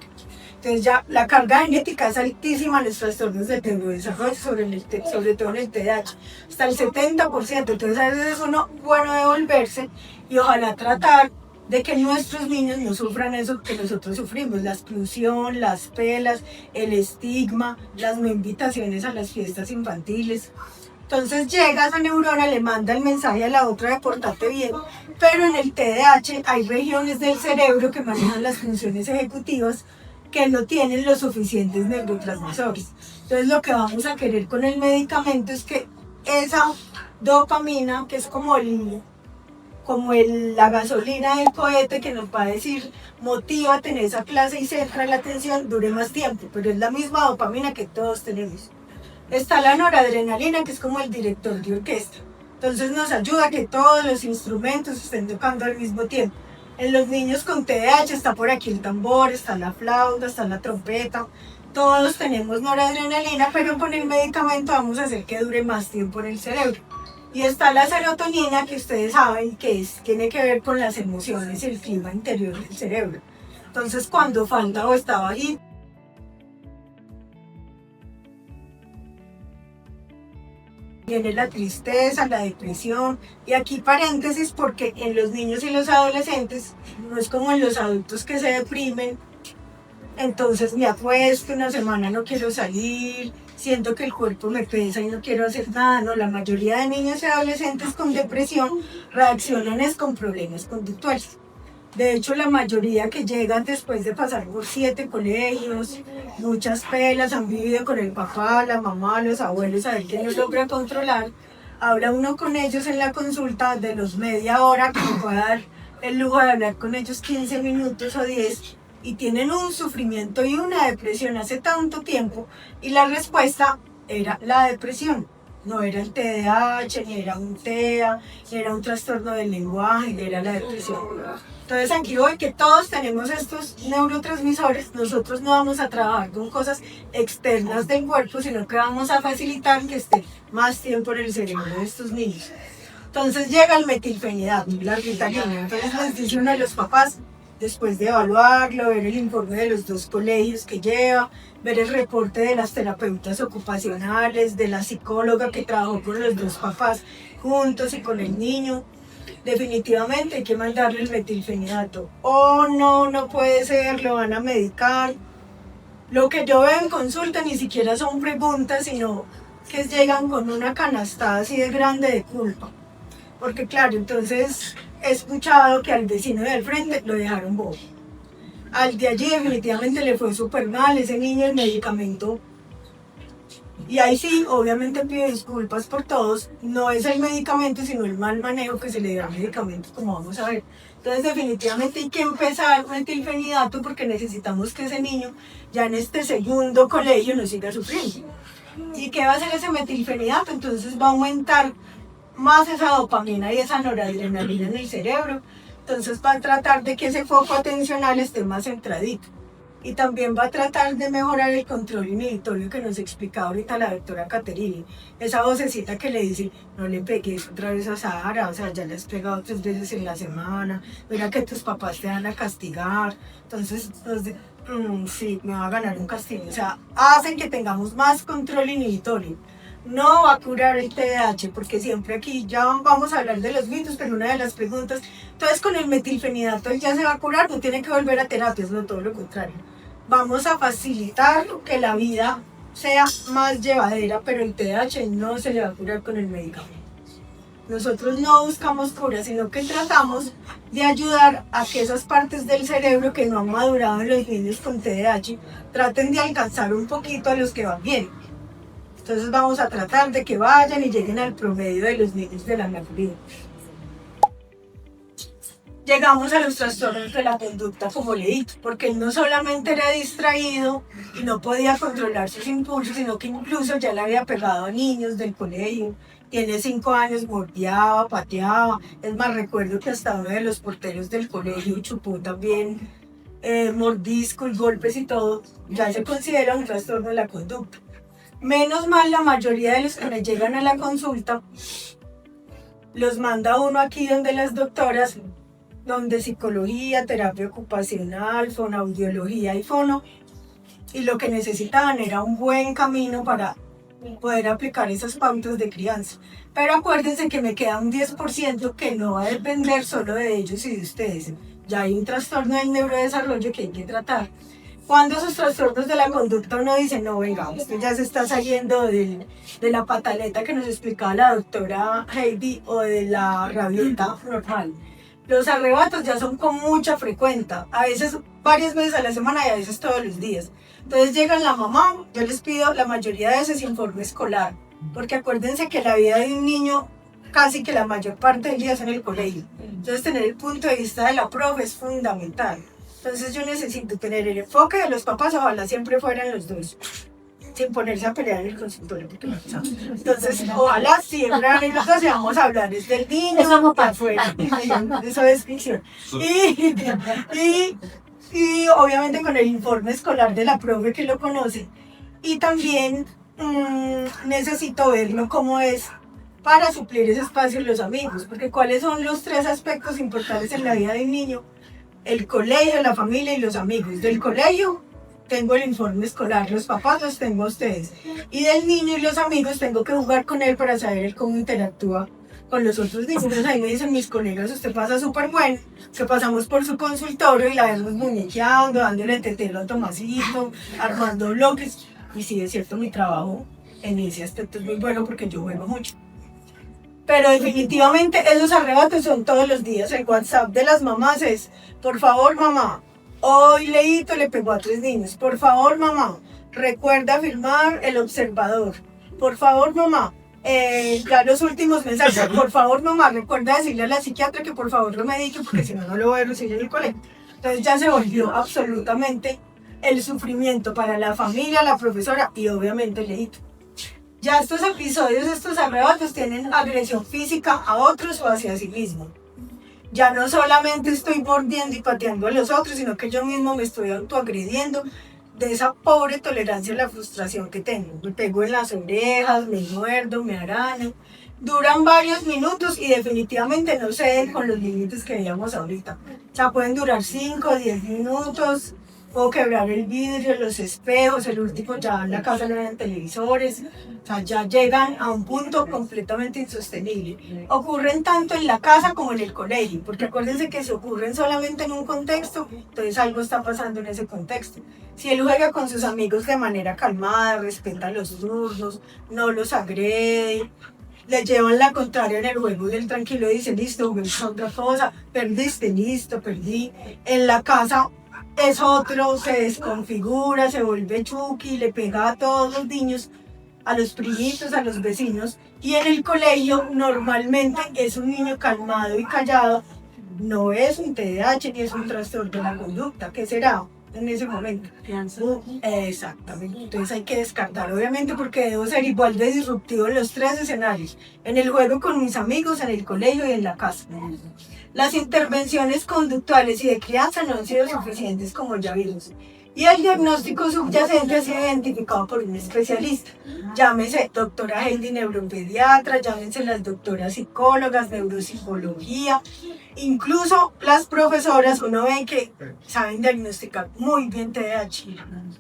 Entonces ya la carga genética es altísima en los trastornos del neurodesarrollo, sobre todo en el TDAH, hasta el 70%. Entonces a veces es uno bueno devolverse y ojalá tratar de que nuestros niños no sufran eso que nosotros sufrimos: la exclusión, las pelas, el estigma, las no invitaciones a las fiestas infantiles. Entonces llega esa neurona, le manda el mensaje a la otra de portate bien, pero en el TDAH hay regiones del cerebro que manejan las funciones ejecutivas que no tienen los suficientes neurotransmisores. Entonces lo que vamos a querer con el medicamento es que esa dopamina, que es como la gasolina del cohete que nos va a decir motívate en esa clase y centra la atención, dure más tiempo, pero es la misma dopamina que todos tenemos. Está la noradrenalina, que es como el director de orquesta, entonces nos ayuda a que todos los instrumentos estén tocando al mismo tiempo. En los niños con TDAH está por aquí el tambor, está la flauta, está la trompeta. Todos tenemos noradrenalina, pero con el medicamento vamos a hacer que dure más tiempo en el cerebro. Y está la serotonina, que ustedes saben que tiene que ver con las emociones y el clima interior del cerebro. Entonces cuando falta o está bajito, viene la tristeza, la depresión, y aquí paréntesis porque en los niños y los adolescentes no es como en los adultos que se deprimen. Entonces me acuesto una semana, no quiero salir, siento que el cuerpo me pesa y no quiero hacer nada. No, la mayoría de niños y adolescentes con depresión reaccionan es con problemas conductuales. De hecho, la mayoría que llegan después de pasar por 7 colegios, muchas pelas, han vivido con el papá, la mamá, los abuelos, a ver quién los logra controlar. Habla uno con ellos en la consulta de los media hora, que me puede dar el lujo de hablar con ellos 15 minutos o 10, y tienen un sufrimiento y una depresión hace tanto tiempo, y la respuesta era la depresión. No era el TDAH, ni era un TEA, ni era un trastorno del lenguaje, ni era la depresión. Entonces aquí voy, que todos tenemos estos neurotransmisores. Nosotros no vamos a trabajar con cosas externas del cuerpo, sino que vamos a facilitar que esté más tiempo en el cerebro de estos niños. Entonces llega el metilfenidato, la ritalina. Entonces les dice uno de los papás, después de evaluarlo, ver el informe de los 2 colegios que lleva, ver el reporte de las terapeutas ocupacionales, de la psicóloga que trabajó con los 2 papás juntos y con el niño, definitivamente hay que mandarle el metilfenidato. Oh, no puede ser, lo van a medicar. Lo que yo veo en consulta ni siquiera son preguntas, sino que llegan con una canastada así de grande de culpa. Porque claro, entonces he escuchado que al vecino del frente lo dejaron bobo. Al de allí definitivamente le fue súper mal, ese niño el medicamento. Y ahí sí, obviamente pido disculpas por todos, no es el medicamento, sino el mal manejo que se le da al medicamento, como vamos a ver. Entonces definitivamente hay que empezar con el metilfenidato porque necesitamos que ese niño ya en este segundo colegio no siga sufriendo. ¿Y qué va a hacer ese metilfenidato? Entonces va a aumentar más esa dopamina y esa noradrenalina en el cerebro. Entonces va a tratar de que ese foco atencional esté más centradito. y también va a tratar de mejorar el control inhibitorio que nos explicaba ahorita la doctora Caterine. Esa vocecita que le dice, no le pegues otra vez a Sara, o sea, ya le has pegado 3 veces en la semana, mira que tus papás te van a castigar, entonces sí, me va a ganar un castigo. O sea, hacen que tengamos más control inhibitorio. No va a curar el TDAH, porque siempre aquí ya vamos a hablar de los mitos, pero una de las preguntas, entonces con el metilfenidato ya se va a curar, no tiene que volver a terapias, no, todo lo contrario. Vamos a facilitar que la vida sea más llevadera, pero el TDAH no se le va a curar con el medicamento. Nosotros no buscamos cura, sino que tratamos de ayudar a que esas partes del cerebro que no han madurado en los niños con TDAH traten de alcanzar un poquito a los que van bien. Entonces vamos a tratar de que vayan y lleguen al promedio de los niños de la mayoría. Llegamos a los trastornos de la conducta como leí, porque él no solamente era distraído y no podía controlar sus impulsos, sino que incluso ya le había pegado a niños del colegio. Tiene 5 años, mordeaba, pateaba. Es más, recuerdo que hasta uno de los porteros del colegio chupó también mordisco y golpes y todo. Ya se considera un trastorno de la conducta. Menos mal, la mayoría de los que me llegan a la consulta los manda uno aquí donde las doctoras, donde psicología, terapia ocupacional, fonoaudiología y fono, y lo que necesitaban era un buen camino para poder aplicar esas pautas de crianza. Pero acuérdense que me queda un 10% que no va a depender solo de ellos y de ustedes. Ya hay un trastorno del neurodesarrollo que hay que tratar. Cuando esos trastornos de la conducta uno dice, no, venga, usted ya se está saliendo de la pataleta que nos explicaba la doctora Heidi o de la rabieta normal. Los arrebatos ya son con mucha frecuencia, a veces varias veces a la semana y a veces todos los días. Entonces llega la mamá, yo les pido la mayoría de veces informe escolar, porque acuérdense que la vida de un niño casi que la mayor parte del día es en el colegio. Entonces tener el punto de vista de la profe es fundamental. Entonces yo necesito tener el enfoque de los papás, ojalá siempre fueran los dos, sin ponerse a pelear en el consultorio, porque no sabe. Entonces ojalá siempre eran los dos y vamos a hablar es del niño, Eso para afuera, eso es ficción. Y obviamente con el informe escolar de la profe que lo conoce. Y también necesito verlo cómo es para suplir ese espacio en los amigos, porque cuáles son los 3 aspectos importantes en la vida de un niño: el colegio, la familia y los amigos. Del colegio tengo el informe escolar, los papás los tengo a ustedes, y del niño y los amigos tengo que jugar con él para saber él cómo interactúa con los otros niños. Entonces ahí me dicen mis colegas, usted pasa súper bueno, que pasamos por su consultorio y la vemos muñequeando, dándole tetelo a Tomasito, armando bloques. Y sí, es cierto, mi trabajo en ese aspecto es muy bueno porque yo juego mucho. Pero definitivamente esos arrebatos son todos los días. El WhatsApp de las mamás es, por favor mamá, hoy Leito le pegó a 3 niños. Por favor mamá, recuerda firmar el observador. Por favor mamá, ya los últimos mensajes. Por favor mamá, recuerda decirle a la psiquiatra que por favor lo medique porque si no, no lo voy a recibir en el colegio. Entonces ya se volvió absolutamente el sufrimiento para la familia, la profesora y obviamente Leito. Ya estos episodios, estos arrebatos tienen agresión física a otros o hacia sí mismo. Ya no solamente estoy mordiendo y pateando a los otros, sino que yo mismo me estoy autoagrediendo de esa pobre tolerancia a la frustración que tengo. Me pego en las orejas, me muerdo, me araño. Duran varios minutos y definitivamente no ceden con los límites que veíamos ahorita. O sea, pueden durar 5 o 10 minutos. Puedo quebrar el vidrio, los espejos, el último ya en la casa no eran televisores, o sea, ya llegan a un punto completamente insostenible. Ocurren tanto en la casa como en el colegio, porque acuérdense que si ocurren solamente en un contexto, entonces algo está pasando en ese contexto. Si él juega con sus amigos de manera calmada, respeta los turnos, no los agrede, le llevan la contraria en el juego del tranquilo y dicen, listo, juguemos otra cosa, perdiste, listo, perdí. En la casa es otro, se desconfigura, se vuelve chuki, le pega a todos los niños, a los primitos, a los vecinos. Y en el colegio normalmente es un niño calmado y callado, no es un TDAH ni es un trastorno de la conducta. ¿Qué será en ese momento? Exactamente, entonces hay que descartar, obviamente, porque debo ser igual de disruptivo en los 3 escenarios: en el juego con mis amigos, en el colegio y en la casa. Las intervenciones conductuales y de crianza no han sido suficientes, como ya vimos. Y el diagnóstico subyacente ha sido identificado por un especialista. Llámese doctora Heidi, neuropediatra, llámense las doctoras psicólogas, neuropsicología, incluso las profesoras, uno ve que saben diagnosticar muy bien TDAH,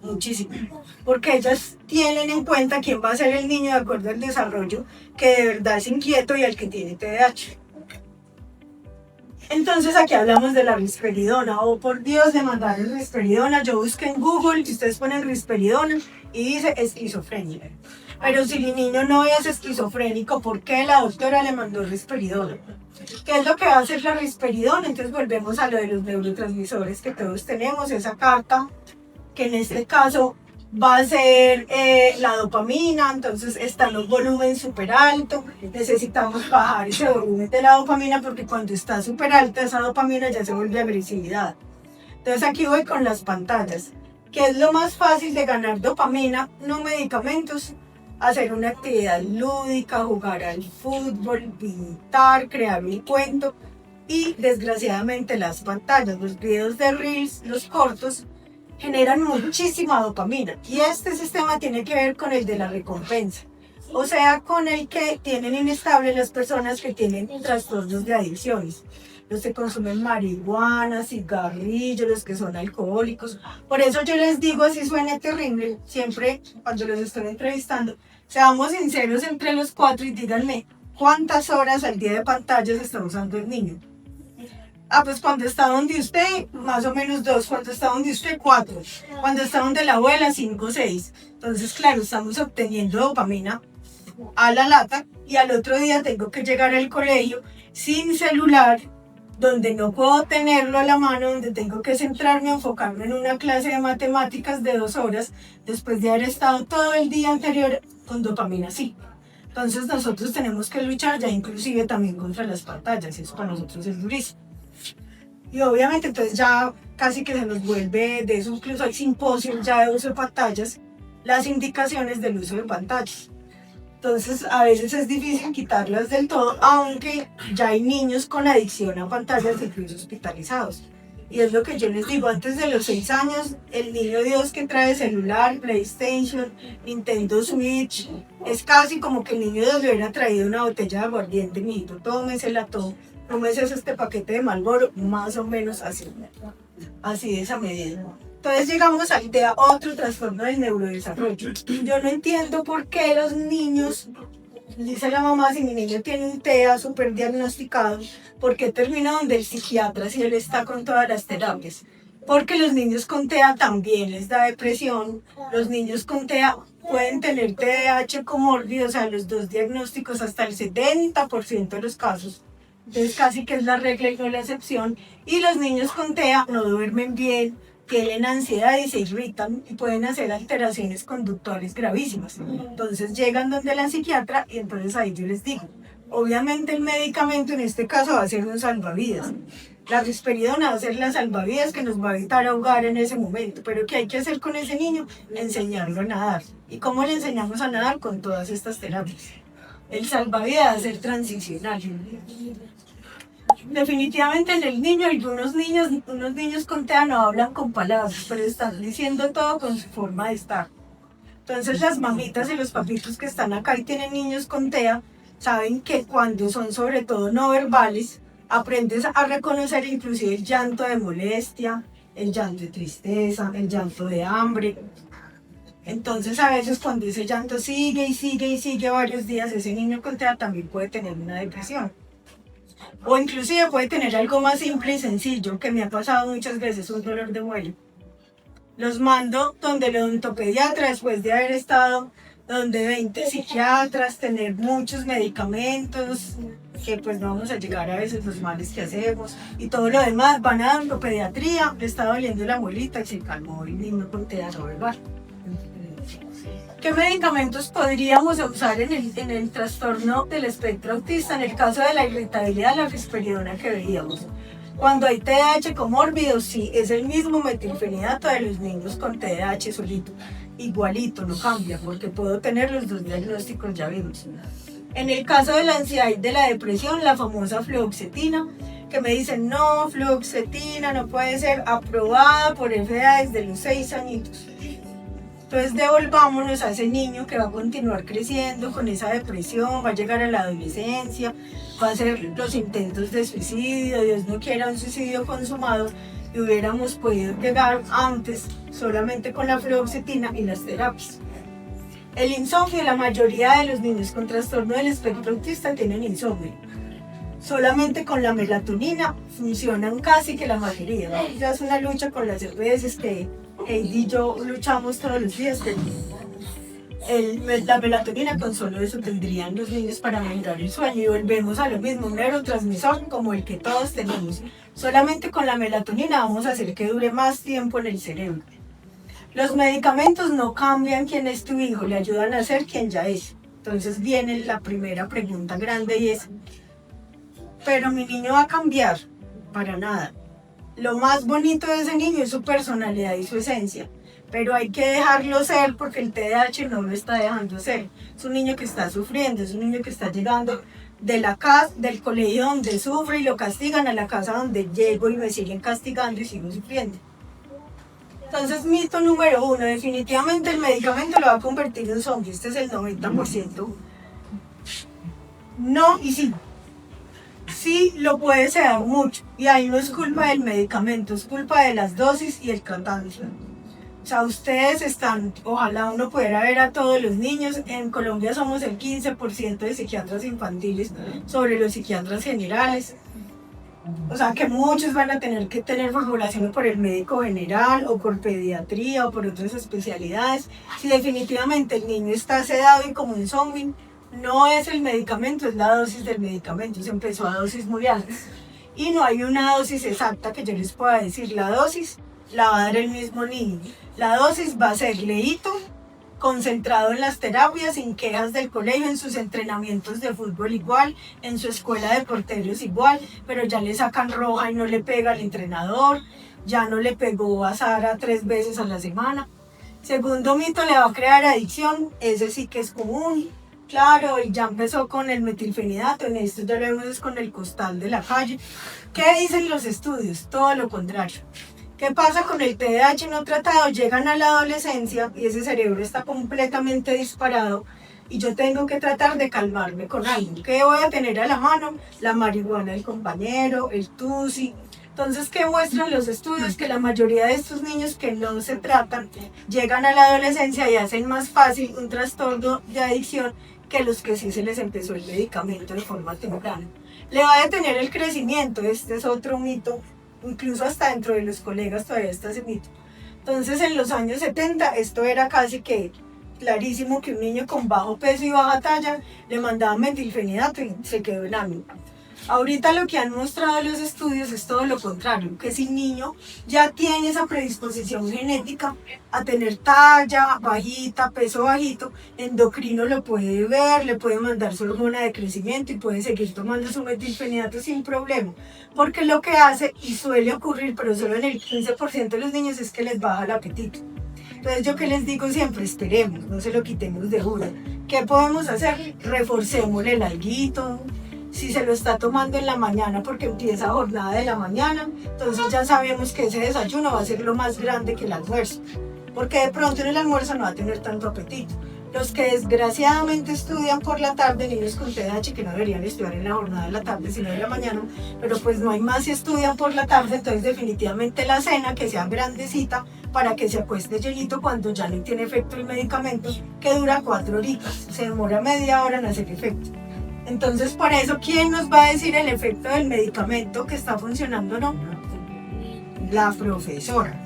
muchísimo, porque ellas tienen en cuenta quién va a ser el niño de acuerdo al desarrollo que de verdad es inquieto y al que tiene TDAH. Entonces aquí hablamos de la risperidona. Oh, por Dios, de mandar risperidona. Yo busqué en Google y ustedes ponen risperidona y dice esquizofrenia. Pero si mi niño no es esquizofrénico, ¿por qué la doctora le mandó risperidona? ¿Qué es lo que va a hacer la risperidona? Entonces volvemos a lo de los neurotransmisores que todos tenemos, esa carta que en este caso va a ser la dopamina, entonces está en un volumen súper alto, necesitamos bajar ese volumen de la dopamina porque cuando está súper alta esa dopamina ya se vuelve agresividad. Entonces aquí voy con las pantallas, que es lo más fácil de ganar dopamina, no medicamentos, hacer una actividad lúdica, jugar al fútbol, pintar, crear un cuento y desgraciadamente las pantallas, los videos de Reels, los cortos, generan muchísima dopamina y este sistema tiene que ver con el de la recompensa, o sea, con el que tienen inestable las personas que tienen trastornos de adicciones, los que consumen marihuana, cigarrillos, los que son alcohólicos. Por eso yo les digo, así suena terrible, siempre cuando los estoy entrevistando, seamos sinceros entre los cuatro y díganme cuántas horas al día de pantallas está usando el niño. Ah, pues cuando está donde usted, más o menos 2, cuando está donde usted, 4, cuando está donde la abuela, 5, 6. Entonces, claro, estamos obteniendo dopamina a la lata y al otro día tengo que llegar al colegio sin celular, donde no puedo tenerlo a la mano, donde tengo que centrarme, enfocarme en una clase de matemáticas de 2 horas, después de haber estado todo el día anterior con dopamina, sí. Entonces nosotros tenemos que luchar ya inclusive también contra las pantallas, y eso para nosotros es durísimo. Y obviamente entonces ya casi que se nos vuelve, de eso incluso hay simposios ya de uso de pantallas, las indicaciones del uso de pantallas. Entonces a veces es difícil quitarlas del todo, aunque ya hay niños con adicción a pantallas incluso hospitalizados. Y es lo que yo les digo, antes de los 6 años, el niño Dios que trae celular, PlayStation, Nintendo Switch, es casi como que el niño Dios le hubiera traído una botella de aguardiente, mijito, tómesela todo. No me haces este paquete de Marlboro, más o menos así de esa medida. Entonces llegamos al TEA, otro trastorno del neurodesarrollo. Yo no entiendo por qué los niños, dice la mamá, si mi niño tiene un TEA súper diagnosticado, ¿por qué termina donde el psiquiatra si él está con todas las terapias? Porque los niños con TEA también les da depresión, los niños con TEA pueden tener TDAH comórbido, o sea, los 2 diagnósticos hasta el 70% de los casos. Entonces casi que es la regla y no la excepción. Y los niños con TEA no duermen bien, tienen ansiedad y se irritan y pueden hacer alteraciones conductuales gravísimas. Entonces llegan donde la psiquiatra y entonces ahí yo les digo, obviamente el medicamento en este caso va a ser un salvavidas. La risperidona va a ser la salvavidas que nos va a evitar ahogar en ese momento. Pero ¿qué hay que hacer con ese niño? Enseñarlo a nadar. ¿Y cómo le enseñamos a nadar? Con todas estas terapias. El salvavidas va a ser transicional. Definitivamente en el niño, unos niños con TEA no hablan con palabras, pero están diciendo todo con su forma de estar. Entonces las mamitas y los papitos que están acá y tienen niños con TEA, saben que cuando son sobre todo no verbales, aprendes a reconocer inclusive el llanto de molestia, el llanto de tristeza, el llanto de hambre. Entonces a veces cuando ese llanto sigue y sigue y sigue varios días, ese niño con TEA también puede tener una depresión. O inclusive puede tener algo más simple y sencillo, que me ha pasado muchas veces, un dolor de muela. Los mando donde el odontopediatra después de haber estado donde 20 psiquiatras, tener muchos medicamentos, que pues no vamos a llegar a veces los males que hacemos, y todo lo demás, van a odontopediatría, le está doliendo la muelita y se calmó el niño con TEA no verbal. ¿Qué medicamentos podríamos usar en el trastorno del espectro autista? En el caso de la irritabilidad, la risperidona que veíamos. Cuando hay TDAH comórbido, sí, es el mismo metilfenidato de los niños con TDAH solito. Igualito, no cambia, porque puedo tener los 2 diagnósticos, ya vimos. En el caso de la ansiedad y de la depresión, la famosa fluoxetina. que me dicen, no, fluoxetina no puede ser aprobada por FDA desde los 6 añitos. Entonces devolvámonos a ese niño que va a continuar creciendo con esa depresión, va a llegar a la adolescencia, va a hacer los intentos de suicidio, Dios no quiera un suicidio consumado, y hubiéramos podido llegar antes solamente con la fluoxetina y las terapias. El insomnio, la mayoría de los niños con trastorno del espectro autista tienen insomnio. Solamente con la melatonina funcionan casi que la mayoría, ¿no? Ya es una lucha con las veces que Heidi y yo luchamos todos los días, pero la melatonina con solo eso tendrían los niños para mejorar el sueño, y volvemos a lo mismo, un neurotransmisor como el que todos tenemos. Solamente con la melatonina vamos a hacer que dure más tiempo en el cerebro. Los medicamentos no cambian quién es tu hijo, le ayudan a ser quien ya es. Entonces viene la primera pregunta grande y es, ¿pero mi niño va a cambiar? Para nada. Lo más bonito de ese niño es su personalidad y su esencia, pero hay que dejarlo ser porque el TDAH no lo está dejando ser. Es un niño que está sufriendo, es un niño que está llegando de la casa, del colegio donde sufre y lo castigan, a la casa donde llego y me siguen castigando y sigo sufriendo. Entonces, mito número 1, definitivamente el medicamento lo va a convertir en zombie, este es el 90%. No y sí. Sí lo puede sedar mucho, y ahí no es culpa del medicamento, es culpa de las dosis y el cansancio. O sea, ustedes están, ojalá uno pudiera ver a todos los niños, en Colombia somos el 15% de psiquiatras infantiles sobre los psiquiatras generales. O sea, que muchos van a tener que tener formulación por el médico general o por pediatría o por otras especialidades. Si definitivamente el niño está sedado y como un zombie, no es el medicamento, es la dosis del medicamento. Se empezó a dosis muy altas y no hay una dosis exacta que yo les pueda decir. La dosis la va a dar el mismo niño. La dosis va a ser leíto, concentrado en las terapias, sin quejas del colegio, en sus entrenamientos de fútbol igual, en su escuela de porteros igual, pero ya le sacan roja y no le pega al entrenador, ya no le pegó a Sara 3 veces a la semana. Segundo mito, le va a crear adicción, ese sí que es común. Claro, y ya empezó con el metilfenidato, en esto ya lo vemos es con el costal de la calle. ¿Qué dicen los estudios? Todo lo contrario. ¿Qué pasa con el TDAH no tratado? Llegan a la adolescencia y ese cerebro está completamente disparado y yo tengo que tratar de calmarme con algo. ¿Qué voy a tener a la mano? La marihuana del compañero, el tusi. Entonces, ¿qué muestran los estudios? Que la mayoría de estos niños que no se tratan llegan a la adolescencia y hacen más fácil un trastorno de adicción que los que sí se les empezó el medicamento de forma temprana. Le va a detener el crecimiento, este es otro mito. Incluso hasta dentro de los colegas todavía está ese mito. Entonces en los años 70 esto era casi que clarísimo, que un niño con bajo peso y baja talla le mandaban metilfenidato y se quedó enano. Ahorita lo que han mostrado los estudios es todo lo contrario, que si el niño ya tiene esa predisposición genética a tener talla bajita, peso bajito, endocrino lo puede ver, le puede mandar su hormona de crecimiento y puede seguir tomando su metilfenidato sin problema, porque lo que hace, y suele ocurrir, pero solo en el 15% de los niños, es que les baja el apetito. Entonces yo que les digo siempre, esperemos, no se lo quitemos de una. ¿Qué podemos hacer? Reforcémosle el alguito. Si se lo está tomando en la mañana porque empieza jornada de la mañana, entonces ya sabemos que ese desayuno va a ser lo más grande que el almuerzo, porque de pronto en el almuerzo no va a tener tanto apetito. Los que desgraciadamente estudian por la tarde, niños con TDAH que no deberían estudiar en la jornada de la tarde sino de la mañana, pero pues no hay más si estudian por la tarde, entonces definitivamente la cena que sea grandecita para que se acueste llenito cuando ya no tiene efecto el medicamento, que dura 4 horitas, se demora media hora en hacer efecto. Entonces, por eso, ¿quién nos va a decir el efecto del medicamento que está funcionando o no? La profesora.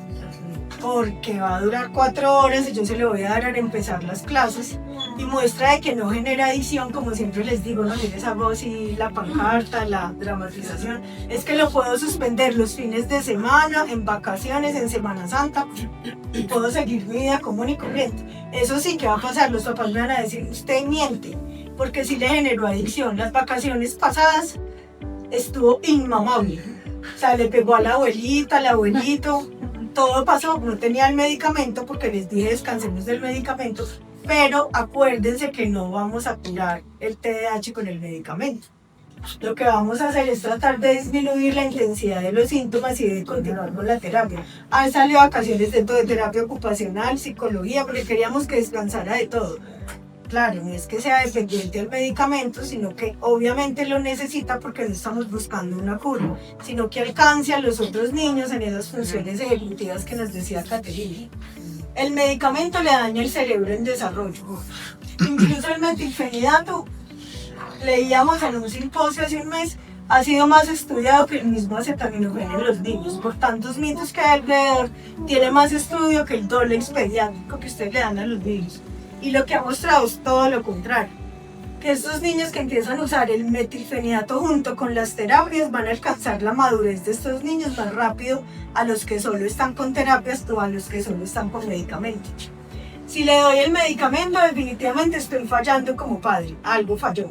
Porque va a durar 4 horas y yo se lo voy a dar al empezar las clases. Y muestra de que no genera adicción, como siempre les digo, no les hago así la pancarta, la dramatización. Es que lo puedo suspender los fines de semana, en vacaciones, en Semana Santa, y puedo seguir mi vida común y corriente. Eso sí, ¿qué va a pasar? Los papás me van a decir, usted miente, porque sí le generó adicción. Las vacaciones pasadas estuvo inmamable. O sea, le pegó a la abuelita, al abuelito, todo pasó. No tenía el medicamento porque les dije descansemos del medicamento, pero acuérdense que no vamos a curar el TDAH con el medicamento. lo que vamos a hacer es tratar de disminuir la intensidad de los síntomas y de continuar con la terapia. Han salido vacaciones dentro de terapia ocupacional, psicología, porque queríamos que descansara de todo. Claro, no es que sea dependiente del medicamento, sino que obviamente lo necesita porque no estamos buscando una cura, sino que alcance a los otros niños en esas funciones ejecutivas que nos decía Caterina. El medicamento le daña el cerebro en desarrollo. Incluso el metilfenidato, leíamos en un simposio hace un mes, ha sido más estudiado que el mismo acetaminofén en los niños. Por tantos mitos que hay alrededor, tiene más estudio que el Dolex pediátrico que ustedes le dan a los niños. Y lo que ha mostrado es todo lo contrario, que estos niños que empiezan a usar el metilfenidato junto con las terapias van a alcanzar la madurez de estos niños más rápido a los que solo están con terapias o a los que solo están con medicamentos. Si le doy el medicamento, definitivamente estoy fallando como padre, algo falló.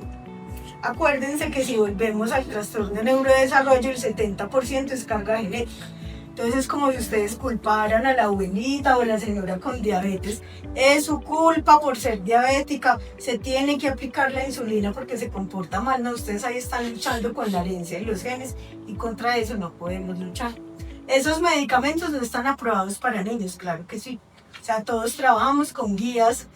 Acuérdense que si volvemos al trastorno de neurodesarrollo, el 70% es carga genética. Entonces es como si ustedes culparan a la abuelita o a la señora con diabetes. Es su culpa por ser diabética, se tiene que aplicar la insulina porque se comporta mal. No, ustedes ahí están luchando con la herencia y los genes y contra eso no podemos luchar. Esos medicamentos no están aprobados para niños, claro que sí. O sea, todos trabajamos con guías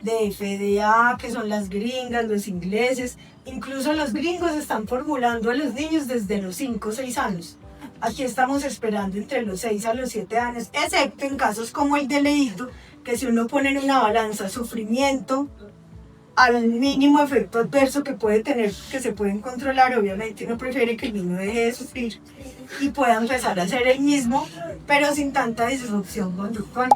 de FDA, que son las gringas, los ingleses. Incluso los gringos están formulando a los niños desde los 5 o 6 años. Aquí estamos esperando entre los 6 a los 7 años, excepto en casos como el de Leito, que si uno pone en una balanza sufrimiento al mínimo efecto adverso que puede tener, que se pueden controlar, obviamente uno prefiere que el niño deje de sufrir y pueda empezar a ser el mismo, pero sin tanta disrupción conductual.